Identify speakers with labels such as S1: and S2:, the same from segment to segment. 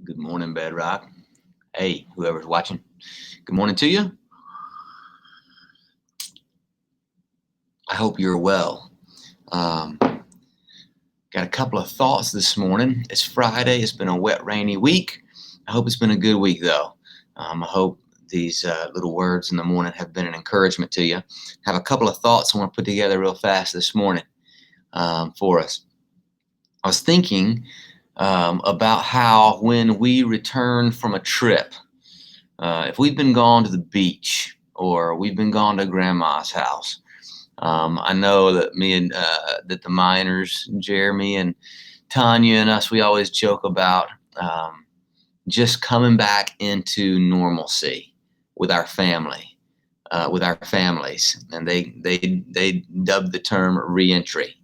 S1: Good morning, Bedrock. Hey, whoever's watching, good morning to you. I hope you're well. Got a couple of thoughts this morning. It's Friday. It's been a wet, rainy week. I hope it's been a good week, though. I hope these little words in the morning have been an encouragement to you. Have a couple of thoughts I want to put together real fast this morning for us. I was thinking about how when we return from a trip, if we've been gone to the beach or we've been gone to grandma's house, I know that that the miners, Jeremy and Tanya and us, we always joke about just coming back into normalcy with our family, with our families, and they dub the term reentry.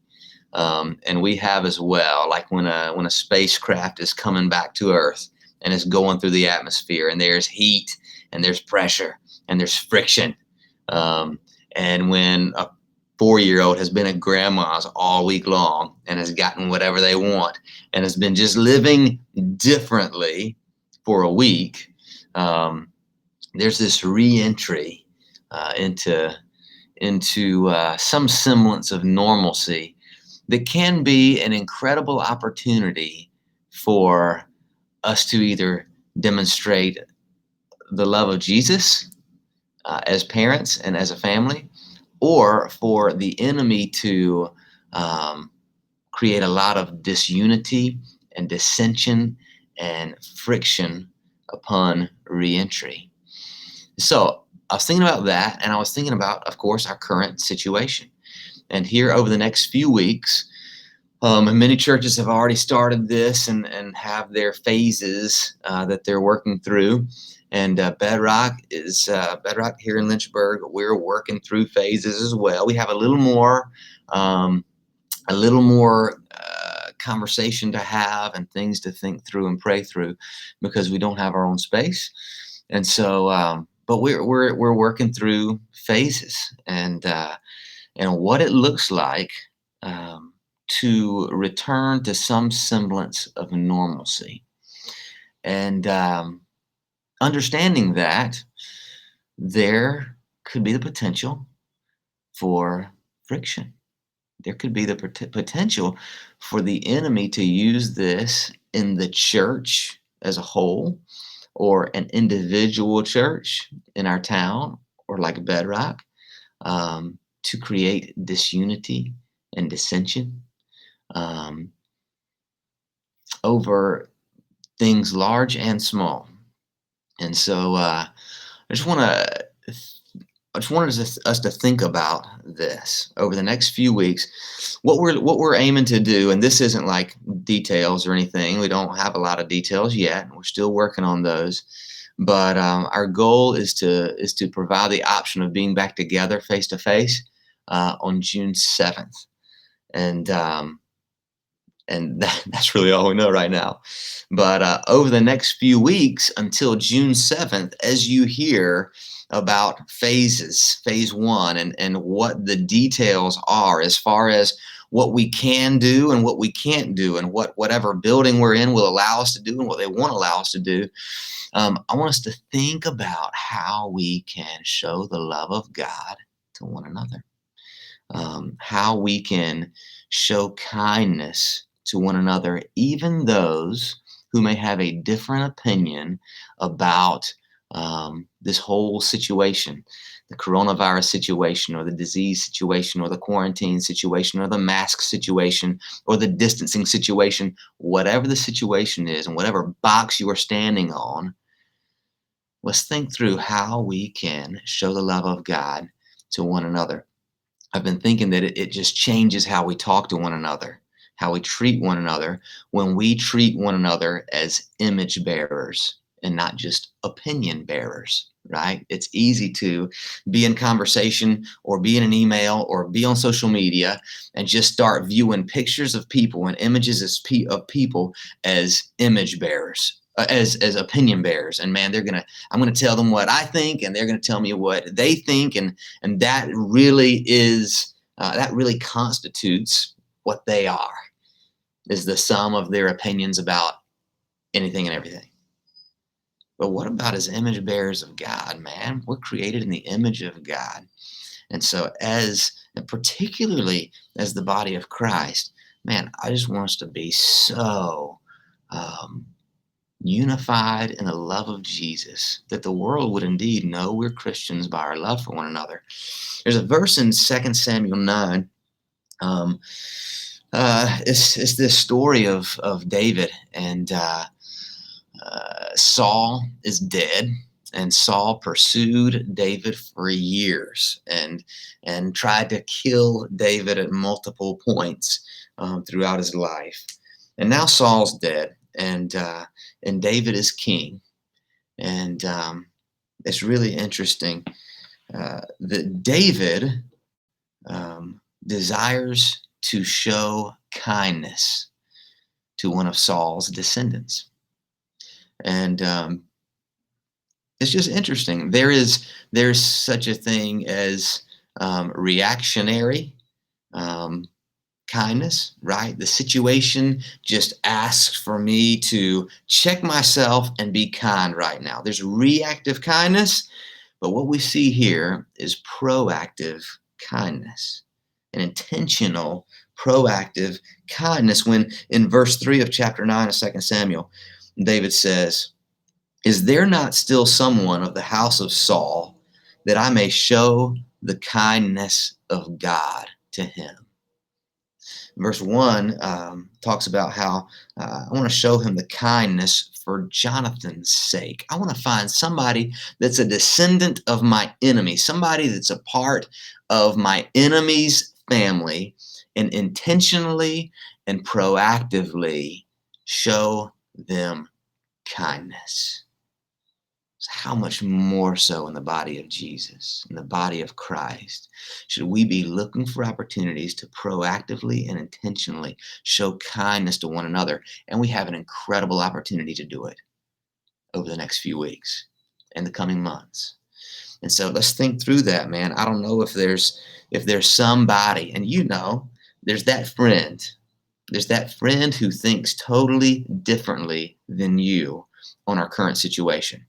S1: And we have as well, like when a spacecraft is coming back to Earth and is going through the atmosphere, and there's heat and there's pressure and there's friction. And when a 4-year-old has been at grandma's all week long and has gotten whatever they want and has been just living differently for a week, there's this reentry into some semblance of normalcy that can be an incredible opportunity for us to either demonstrate the love of Jesus as parents and as a family, or for the enemy to create a lot of disunity and dissension and friction upon reentry. So I was thinking about that, and I was thinking about, of course, our current situation. And here over the next few weeks, many churches have already started this and have their phases that they're working through. And Bedrock here in Lynchburg. We're working through phases as well. We have a little more conversation to have and things to think through and pray through because we don't have our own space. And so, but we're working through phases and what it looks like to return to some semblance of normalcy. And understanding that there could be the potential for friction. There could be the potential for the enemy to use this in the church as a whole, or an individual church in our town, or like Bedrock, to create disunity and dissension over things large and small. And so I just wanted us to think about this over the next few weeks. What we're aiming to do, and this isn't like details or anything. We don't have a lot of details yet. We're still working on those. But our goal is to provide the option of being back together face to face on June 7th. And that's really all we know right now. But over the next few weeks until June 7th, as you hear about phases, phase one, and what the details are as far as what we can do and what we can't do, and whatever building we're in will allow us to do and what they won't allow us to do, I want us to think about how we can show the love of God to one another, how we can show kindness to one another, even those who may have a different opinion about this whole situation, the coronavirus situation, or the disease situation, or the quarantine situation, or the mask situation, or the distancing situation. Whatever the situation is, and whatever box you are standing on, let's think through how we can show the love of God to one another. I've been thinking that it just changes how we talk to one another, how we treat one another, when we treat one another as image bearers and not just opinion bearers, right? It's easy to be in conversation or be in an email or be on social media and just start viewing pictures of people and images of people as image bearers, as opinion bearers. And man, I'm gonna tell them what I think, and they're gonna tell me what they think, and that really constitutes what they are, is the sum of their opinions about anything and everything. But what about as image bearers of God, man? We're created in the image of God. And so, and particularly as the body of Christ, man, I just want us to be so um, unified in the love of Jesus that the world would indeed know we're Christians by our love for one another. There's a verse in 2 Samuel 9. Um, it's this story of David, and Saul is dead, and Saul pursued David for years and tried to kill David at multiple points throughout his life. And now Saul's dead, and David is king. And it's really interesting that David desires to show kindness to one of Saul's descendants. And it's just interesting. There's such a thing as reactionary um, kindness, right? The situation just asks for me to check myself and be kind right now. There's reactive kindness, but what we see here is proactive kindness, an intentional, proactive kindness. When in verse 3 of chapter 9 of 2 Samuel, David says, "Is there not still someone of the house of Saul, that I may show the kindness of God to him?" Verse 1 talks about how I want to show him the kindness for Jonathan's sake. I want to find somebody that's a descendant of my enemy, somebody that's a part of my enemy's family, and intentionally and proactively show them kindness. How much more so in the body of Jesus, in the body of Christ, should we be looking for opportunities to proactively and intentionally show kindness to one another? And we have an incredible opportunity to do it over the next few weeks and the coming months. And so let's think through that, man. I don't know if there's somebody, and there's that friend. There's that friend who thinks totally differently than you on our current situation.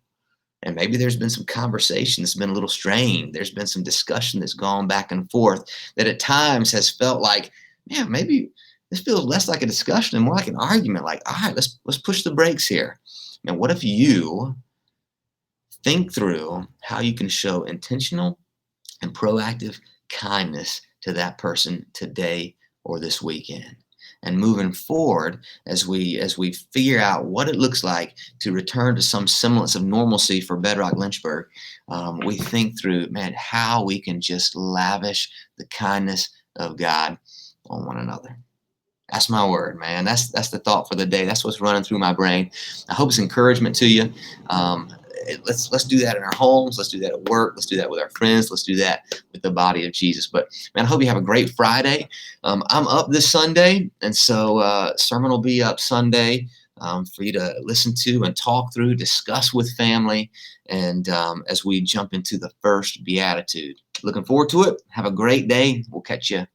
S1: And maybe there's been some conversation that's been a little strained. There's been some discussion that's gone back and forth that at times has felt like, yeah, maybe this feels less like a discussion and more like an argument. Like, all right, let's push the brakes here. Now, what if you think through how you can show intentional and proactive kindness to that person today or this weekend? And moving forward, as we figure out what it looks like to return to some semblance of normalcy for Bedrock Lynchburg, we think through, man, how we can just lavish the kindness of God on one another. That's my word, man. That's the thought for the day. That's what's running through my brain. I hope it's encouragement to you. Let's do that in our homes. Let's do that at work. Let's do that with our friends. Let's do that with the body of Jesus. But man, I hope you have a great Friday. I'm up this Sunday, and so sermon will be up Sunday for you to listen to and talk through, discuss with family, and as we jump into the first beatitude. Looking forward to it. Have a great day. We'll catch you